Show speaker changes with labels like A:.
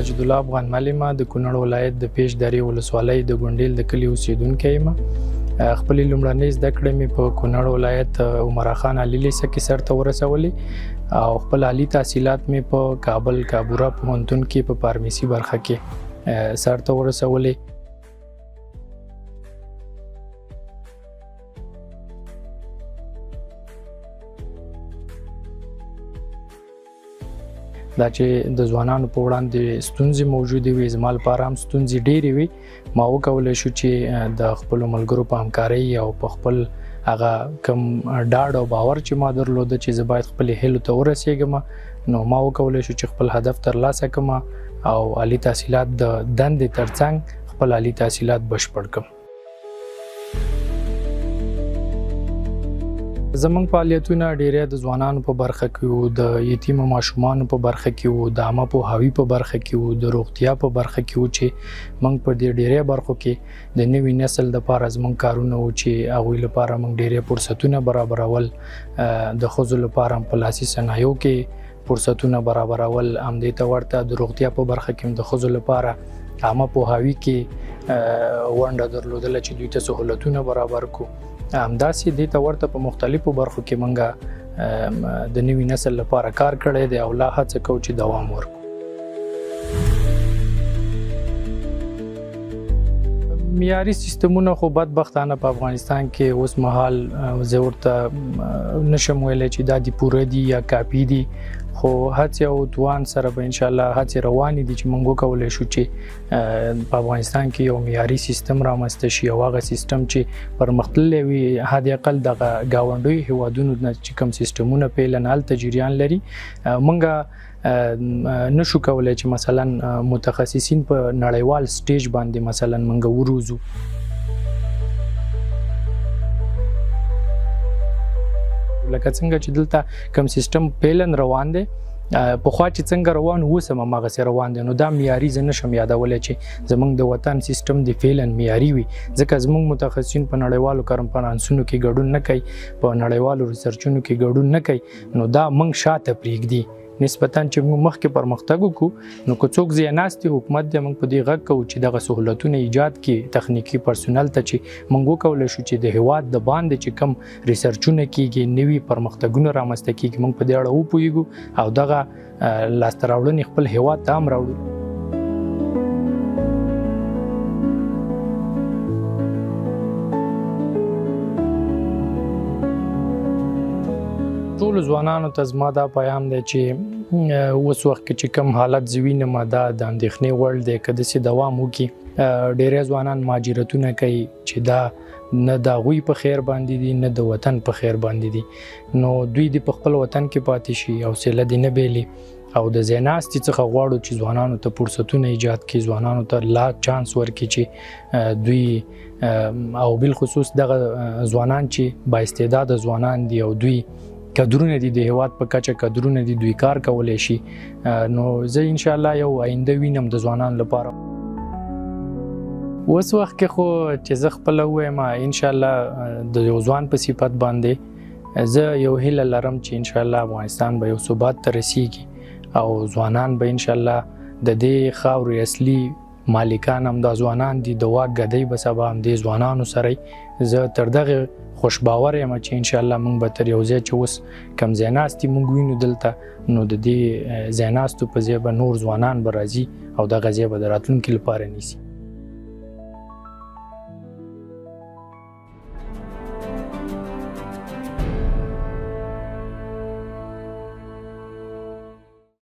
A: ساجد الله افغان ملما د کونړ ولایت د پیش درې ولسوالۍ د ګونډیل د کلي اوسیدونکی یم. خپلې لومړنۍ زده کړې مې په کونړ ولایت عمرا خان علي لیسه کې سرته ورسولې او خپل عالي تحصیلات مې په کابل کابورا پوهنتون کې په فارمسي برخه کې سرته ورسولې. دا چې د ځوانانو په وړاندې ستونزې موجودې وي، زما لپاره هم ستونزې ډېرې وي. ما وکولی شو چې د خپلو ملګرو په همکارۍ او په خپل هغه کوم ډاډ او باور چې ما درلوده چې زه باید خپلې هیلو ته ورسېږم، نو ما وکولی شو چې خپل هدف ترلاسه کړم او عالي تحصیلات د دندې ترڅنګ خپل عالي تحصیلات بشپړ کړم. زمونږ فعالیتونه ډیری د ځوانانو په برخه کې وو، د یتیمو ماشومانو په برخه کې وو، د عامه پوهاوي په برخه کې وو، د روغتیا په برخه کې وو چې موږ په دې ډیری برخو کې د نوي نسل لپاره زمونږ کارونه وو چې هغوی لپاره موږ ډیری فرصتونه برابرول، د ښځو لپاره هم په لاسي صنایعو کې فرصتونه برابرول، همدې ته ورته د روغتیا په برخه کې هم د ښځو لپاره عامه پوهاوي کې ونډه درلودله چې دوی ته سهولتونه برابر کړو. همداسې دې ته ورته په مختلفو برخو کې موږ د نوي نسل لپاره کار کړی دی او لا هڅه کوو چې دوام ورکړو. معیاري سیستمونه خو بدبختانه په افغانستان کې اوس مهال زه ورته نشم ویلی چې دا دي پوره دي یا کافي دي، خو هڅې او توان سره به انشاءالله هڅې روانې دي چې موږ وکولی شو چې په افغانستان کې یو معیاري سیستم رامنځته شي او هغه سیستم چې پرمختللی وي، حد اقل دغه ګاونډیو هیوادونو نه چې کوم سیستمونه فعلا هلته جریان لري، موږ نشو کولی چې مثلا متخصصین په نړیوال سټیج باندې مثلا موږ وروزو. لکه څنګه چې دلته کوم سیستم فعلا روان دی، پخوا چې څنګه روان اوس هم هماغسې روان دی، نو دا معیاري زه نشم یادولی چې زموږ د وطن سیستم د فعلا معیاري وي، ځکه زموږ متخصصین په نړیوالو کنفرانسونو کې ګډون نه کوي، په نړیوالو ریسرچونو کې ګډون نه کوي، نو دا موږ شاته پرېږدي نسبتاً چې موږ مخکې پرمختګ وکړو. نو که څوک ځایناستي حکومت دی موږ په دې غږ کوو چې دغه سهولتونه ایجاد کړي تخنیکي پرسونل ته چې موږ وکولی شو چې د هیواد د باندې چې کوم ریسرچونه کیږي، نوي پرمختګونه رامنځته کیږي، موږ په دې اړه وپوهیږو او دغه لاسته راوړنې خپل هیواد ته هم راوړو. ټولو ځوانانو ته زما دا پیغام دی چې اوس وخت کې چې کوم حالت زه وینم دا د اندېښنې وړ دی، که داسې دوام وکړي ډیری ځوانان مهاجرتونه کوي چې دا نه د هغوی په خیر باندې دي نه د وطن په خیر باندې دي، نو دوی دې په خپل وطن کې پاتې شي، حوصله دې نه بېلي او د ځایناستي څخه غواړو چې ځوانانو ته فرصتونه ایجاد کړي، ځوانانو ته لا چانس ورکړي چې دوی او بالخصوص دغه ځوانان چې بااستعداده ځوانان دي او دوی کدرونه دي د هیواد په کچه کدرونه دي، دوی کار کولی شي، نو زه انشاءالله یو آینده وینم د ځوانانو لپاره. اوس وخت کې خو چې زه خپله ووایم انشاءالله د یو ځوان په صفت باندې زه یو هیله لرم چې انشاءالله افغانستان به یو ثبات ته رسیږي او ځوانان به انشاءالله د دې خاورې اصلي مالکان هم دا ځوانان دي، د واک ګدۍ به سبا هم دې ځوانانو سره زه تر دغه خوشباور یم چې انشاءالله موږ به تر یو ځای چې اوس کم ځایناستي موږ وینو دلته، نو د دې ځایناستو په ځای به نور ځوانان به راځي او دغه ځای به د راتلونکي لپاره نیسي.